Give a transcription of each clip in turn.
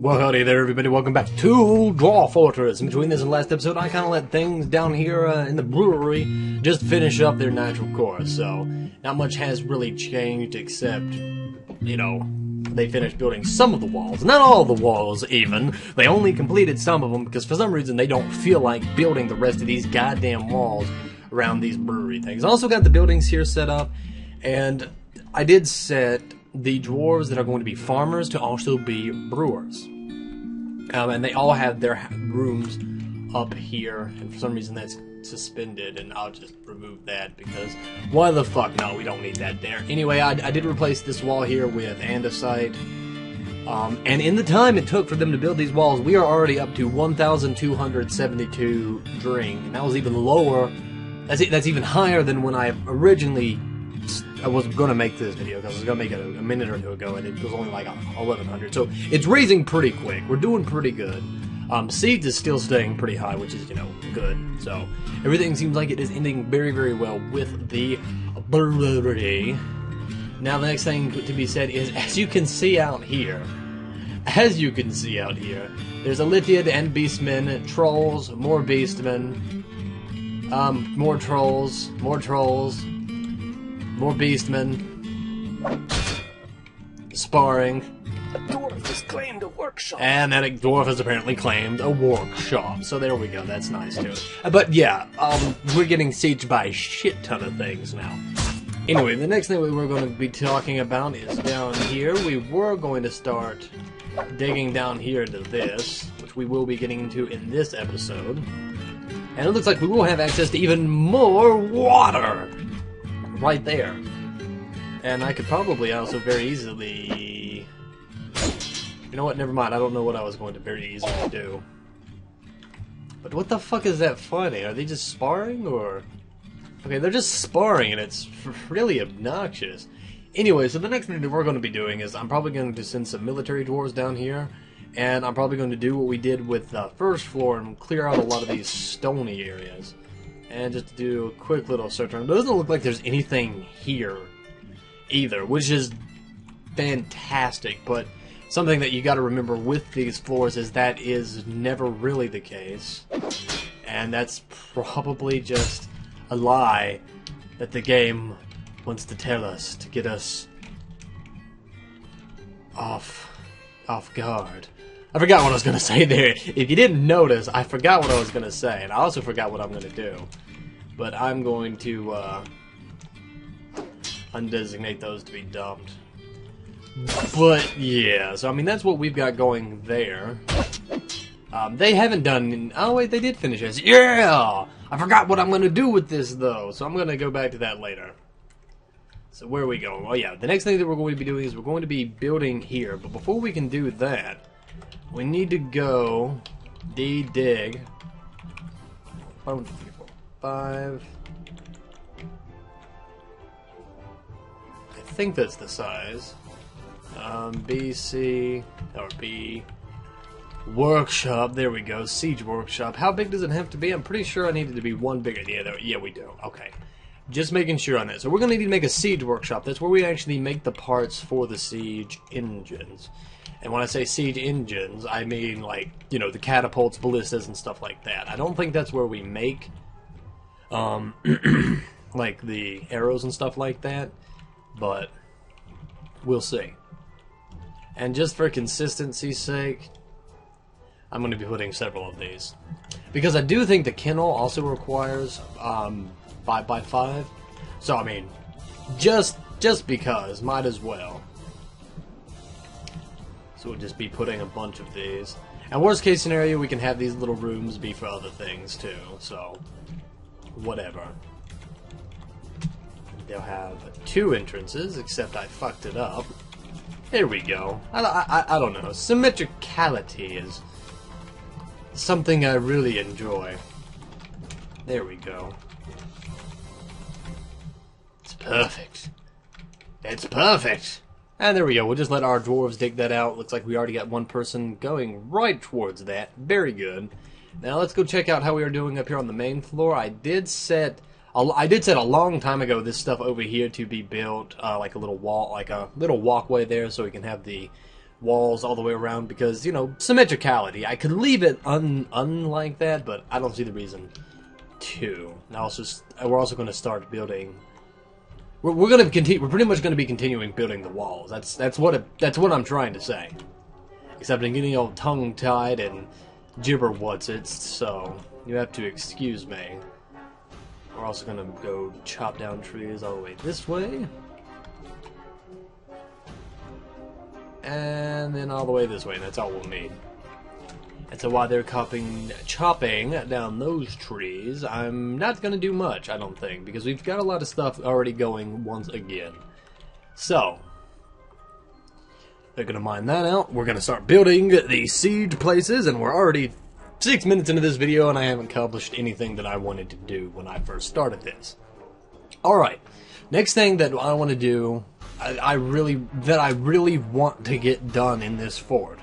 Well, howdy there, everybody. Welcome back to Dwarf Fortress. In between this and last episode, I kind of let things down here in the brewery just finish up their natural course. So, not much has really changed except, you know, they finished building some of the walls. Not all the walls, even. They only completed some of them because for some reason they don't feel like building the rest of these goddamn walls around these brewery things. I also got the buildings here set up, and I did set the dwarves that are going to be farmers to also be brewers. And they all have their rooms up here, and for some reason that's suspended, and I'll just remove that because why the fuck? No, we don't need that there. Anyway, I did replace this wall here with andesite, and in the time it took for them to build these walls, we are already up to 1,272 drink, and that was even lower. That's even higher than when I originally I was going to make this video, because I was going to make it a minute or two ago, and it was only like 1,100. So it's raising pretty quick. We're doing pretty good. Seeds is still staying pretty high, which is, you know, good. So everything seems like it is ending very, very well with the brewery. Now the next thing to be said is, as you can see out here, there's a Lithiad and Beastmen, trolls, more Beastmen, more trolls, more Beastmen, sparring. A dwarf has claimed a workshop. And that dwarf has apparently claimed a workshop. So there we go, that's nice too. But yeah, we're getting sieged by a shit ton of things now. Anyway, the next thing we were going to be talking about is down here. We were going to start digging down here to this, which we will be getting into in this episode. And it looks like we will have access to even more water right there. And I could probably also very easily... You know what, never mind, I don't know what I was going to very easily do. But what the fuck is that fighting? Are they just sparring, or... Okay, they're just sparring, and it's really obnoxious. Anyway, so the next thing that we're going to be doing is I'm probably going to send some military dwarves down here, and I'm probably going to do what we did with the first floor and clear out a lot of these stony areas. And just do a quick little search around. It doesn't look like there's anything here either, which is fantastic, but something that you got to remember with these floors is that is never really the case. And that's probably just a lie that the game wants to tell us to get us off guard. I forgot what I was going to say there. If you didn't notice, I forgot what I was going to say, and I also forgot what I'm going to do. But I'm going to undesignate those to be dumped. But yeah, so I mean that's what we've got going there. They haven't done... Oh wait, they did finish this. Yeah! I forgot what I'm going to do with this though, so I'm going to go back to that later. So where are we going? Oh yeah, the next thing that we're going to be doing is we're going to be building here. But before we can do that, we need to go dig 1, 2, 3, 4, 5. I think that's the size. BC or B workshop. There we go. Siege workshop. How big does it have to be? I'm pretty sure I need it to be one bigger. Yeah, we do. Okay. Just making sure on that. So we're going to need to make a siege workshop. That's where we actually make the parts for the siege engines. And when I say siege engines, I mean, like, you know, the catapults, ballistas, and stuff like that. I don't think that's where we make, like, the arrows and stuff like that. But we'll see. And just for consistency's sake, I'm going to be putting several of these. Because I do think the kennel also requires 5x5. So, I mean, just because, might as well. So we'll just be putting a bunch of these. And worst case scenario, we can have these little rooms be for other things too. So, whatever. They'll have 2 entrances, except I fucked it up. There we go. I don't know. Symmetricality is something I really enjoy. There we go. It's perfect. It's perfect. And there we go. We'll just let our dwarves dig that out. Looks like we already got one person going right towards that. Very good. Now let's go check out how we are doing up here on the main floor. I did set a long time ago this stuff over here to be built like a little wall, like a little walkway there, so we can have the walls all the way around because, you know, symmetricality. I could leave it unlike that, but I don't see the reason to. Now, we're also going to start building. We're going to continue. We're pretty much going to be continuing building the walls. That's what I'm trying to say. Except I'm getting all tongue-tied and gibber-whatsits, so you have to excuse me. We're also going to go chop down trees all the way this way. And then all the way this way, and that's all we'll need. And so while they're chopping down those trees, I'm not going to do much, I don't think, because we've got a lot of stuff already going once again. So, they're going to mine that out. We're going to start building the siege places, and we're already 6 minutes into this video, and I haven't accomplished anything that I wanted to do when I first started this. Alright, next thing that I want to do, I really want to get done in this fort,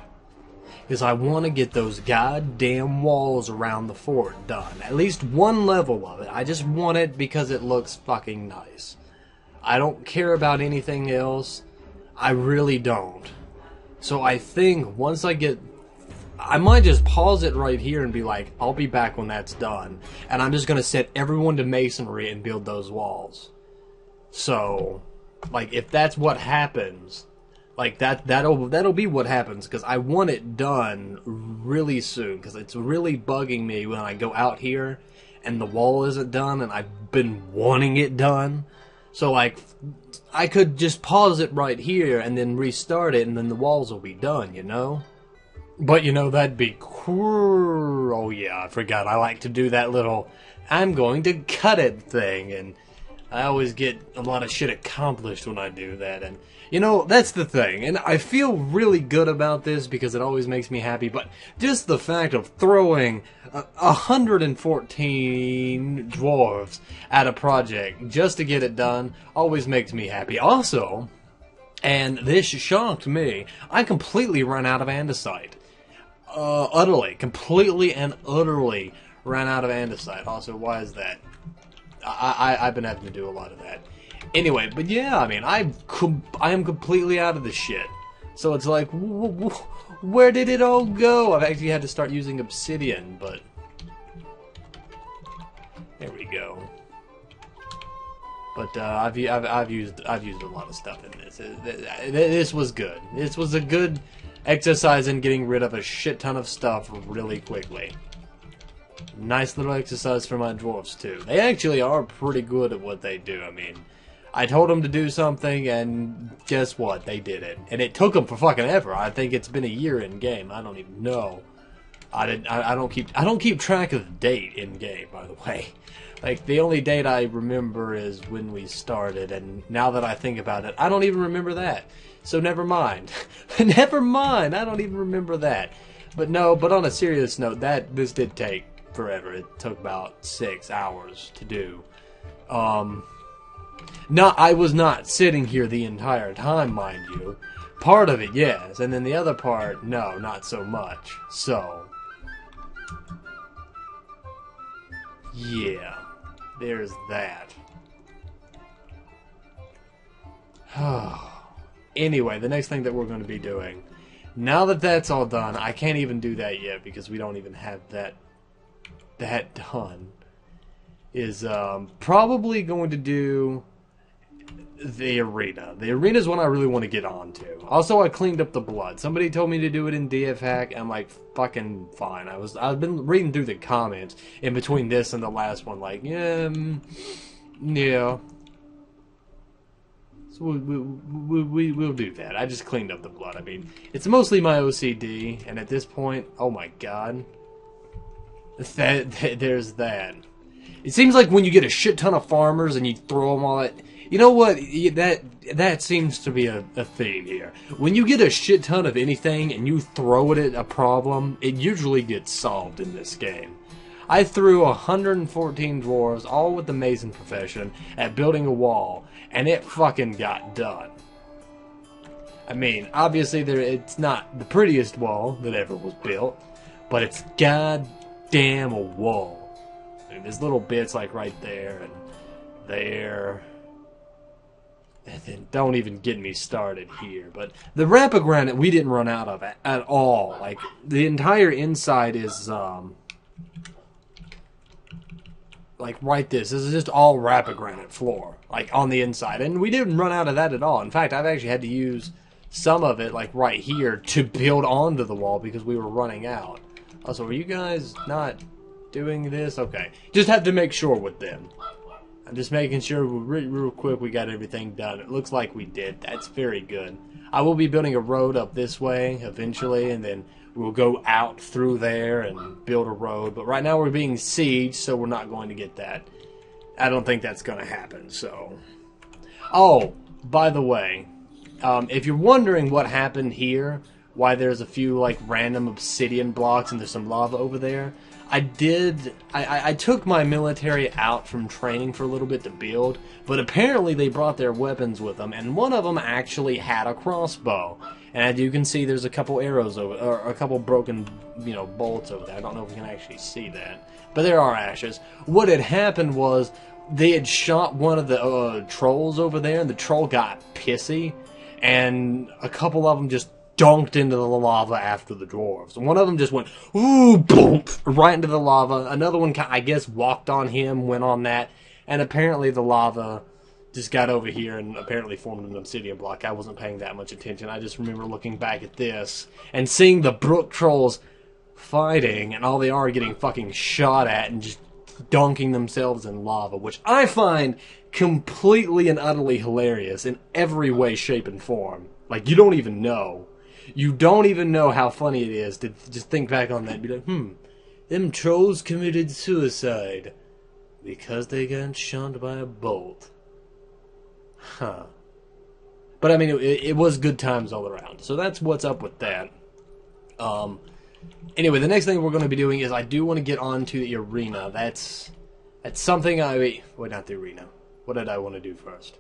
is I want to get those goddamn walls around the fort done. At least one level of it. I just want it because it looks fucking nice. I don't care about anything else. I really don't. So I think once I might just pause it right here and be like, I'll be back when that's done. And I'm just going to set everyone to masonry and build those walls. So, like, if that's what happens, like, that'll be what happens, because I want it done really soon, because it's really bugging me when I go out here and the wall isn't done, and I've been wanting it done. So, like, I could just pause it right here and then restart it, and then the walls will be done, you know? But, you know, that'd be cool. Oh, yeah, I forgot. I like to do that little, I'm going to cut it thing, and I always get a lot of shit accomplished when I do that, and, you know, that's the thing, and I feel really good about this because it always makes me happy, but just the fact of throwing 114 dwarves at a project just to get it done always makes me happy. Also, and this shocked me, I completely ran out of andesite. Completely and utterly ran out of andesite. Also, why is that? I've been having to do a lot of that. Anyway, but yeah, I mean, I am completely out of the shit. So it's like, where did it all go? I've actually had to start using obsidian, but there we go. But I've used a lot of stuff in this. This was good. This was a good exercise in getting rid of a shit ton of stuff really quickly. Nice little exercise for my dwarves too. They actually are pretty good at what they do. I mean, I told them to do something, and guess what? They did it, and it took them for fucking ever. I think it's been a year in game. I don't even know. I don't keep track of the date in game, by the way. Like, the only date I remember is when we started, and now that I think about it, I don't even remember that. So never mind. Never mind. I don't even remember that. But no. But on a serious note, this did take forever. It took about 6 hours to do. I was not sitting here the entire time, mind you. Part of it, yes, and then the other part, no, not so much. So, yeah, there's that. Anyway, the next thing that we're going to be doing, now that that's all done, I can't even do that yet because we don't even have that done, is probably going to do the arena. The arena is one I really want to get onto. Also, I cleaned up the blood. Somebody told me to do it in DF Hack. I'm like, fucking fine. I've been reading through the comments in between this and the last one, like, yeah. So we'll do that. I just cleaned up the blood. I mean, it's mostly my OCD, and at this point, oh my god, there's that. It seems like when you get a shit ton of farmers and you throw them all at... You know what? That seems to be a theme here. When you get a shit ton of anything and you throw it at a problem, it usually gets solved in this game. I threw 114 dwarves, all with the mason profession, at building a wall, and it fucking got done. I mean, obviously it's not the prettiest wall that ever was built, but it's goddamn a wall. I mean, there's little bits like right there and there. And then don't even get me started here. But the Rapagranite we didn't run out of at all. Like, the entire inside is, like, right this. This is just all Rapagranite floor. Like, on the inside. And we didn't run out of that at all. In fact, I've actually had to use some of it, like, right here to build onto the wall because we were running out. Also, are you guys not doing this? Okay. Just have to make sure with them. I'm just making sure real quick we got everything done. It looks like we did. That's very good. I will be building a road up this way eventually, and then we'll go out through there and build a road. But right now we're being sieged, so we're not going to get that. I don't think that's going to happen, so... Oh, by the way, if you're wondering what happened here, why there's a few, like, random obsidian blocks and there's some lava over there... I took my military out from training for a little bit to build, but apparently they brought their weapons with them, and one of them actually had a crossbow. And as you can see, there's a couple arrows over, or a couple broken, you know, bolts over there. I don't know if we can actually see that, but there are ashes. What had happened was they had shot one of the trolls over there, and the troll got pissy, and a couple of them just dunked into the lava after the dwarves. One of them just went, ooh, boom, right into the lava. Another one, I guess, walked on him, went on that, and apparently the lava just got over here and apparently formed an obsidian block. I wasn't paying that much attention. I just remember looking back at this and seeing the brook trolls fighting, and all they are getting fucking shot at and just dunking themselves in lava, which I find completely and utterly hilarious in every way, shape, and form. Like, you don't even know. You don't even know how funny it is to just think back on that and be like, them trolls committed suicide because they got shot by a bolt. Huh. But I mean, it was good times all around. So that's what's up with that. Anyway, the next thing we're going to be doing is I do want to get onto the arena. That's something wait, not the arena. What did I want to do first?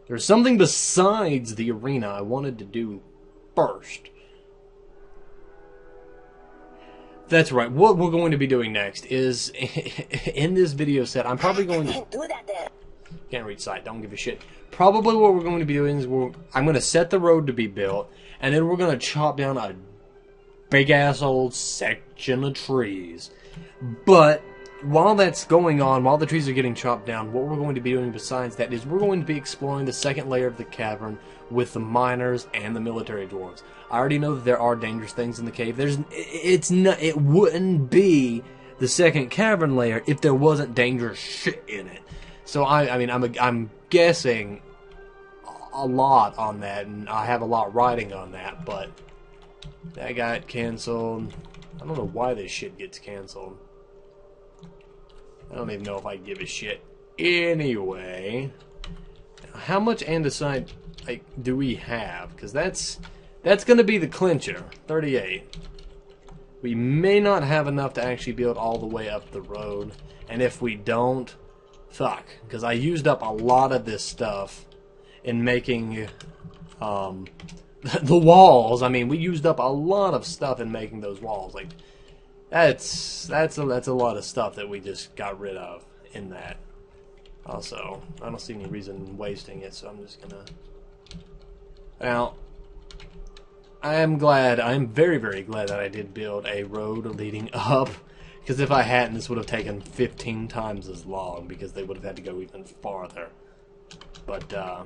There's something besides the arena I wanted to do first. That's right. What we're going to be doing next is, in this video set, I'm probably going to... Can't read sight, don't give a shit. Probably what we're going to be doing is I'm going to set the road to be built, and then we're going to chop down a big-ass old section of trees. But while that's going on, while the trees are getting chopped down, what we're going to be doing besides that is we're going to be exploring the second layer of the cavern with the miners and the military dwarves. I already know that there are dangerous things in the cave. It wouldn't be the second cavern layer if there wasn't dangerous shit in it. So I mean, I'm guessing a lot on that, and I have a lot riding on that, but that got canceled. I don't know why this shit gets canceled. I don't even know if I give a shit. Anyway, how much andesite do we have? Because that's going to be the clincher. 38. We may not have enough to actually build all the way up the road, and if we don't, fuck. Because I used up a lot of this stuff in making the walls. I mean, we used up a lot of stuff in making those walls. Like, that's a lot of stuff that we just got rid of in that. Also, I don't see any reason in wasting it, so I'm just gonna... Now, I'm very, very glad that I did build a road leading up, because if I hadn't, this would have taken 15 times as long, because they would have had to go even farther. But,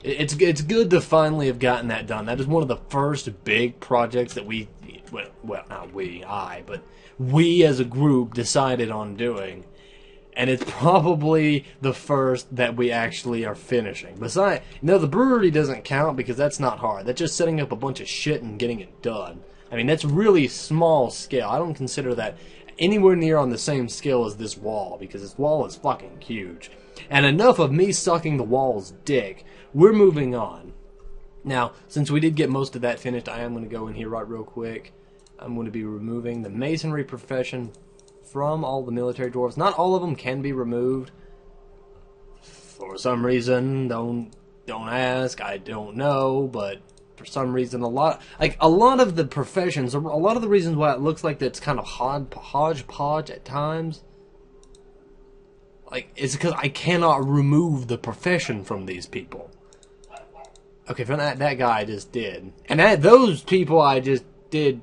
it's good to finally have gotten that done. That is one of the first big projects that we, well, not we, but we as a group decided on doing. And it's probably the first that we actually are finishing. Besides, the brewery doesn't count because that's not hard. That's just setting up a bunch of shit and getting it done. I mean, that's really small scale. I don't consider that anywhere near on the same scale as this wall, because this wall is fucking huge. And enough of me sucking the wall's dick. We're moving on. Now, since we did get most of that finished, I am going to go in here right real quick. I'm going to be removing the masonry profession from all the military dwarves. Not all of them can be removed. For some reason, don't ask, I don't know, but for some reason a lot of the professions, a lot of the reasons why it looks like that's kind of hodgepodge at times Like, it's because I cannot remove the profession from these people. Okay, from that guy I just did. And those people I just did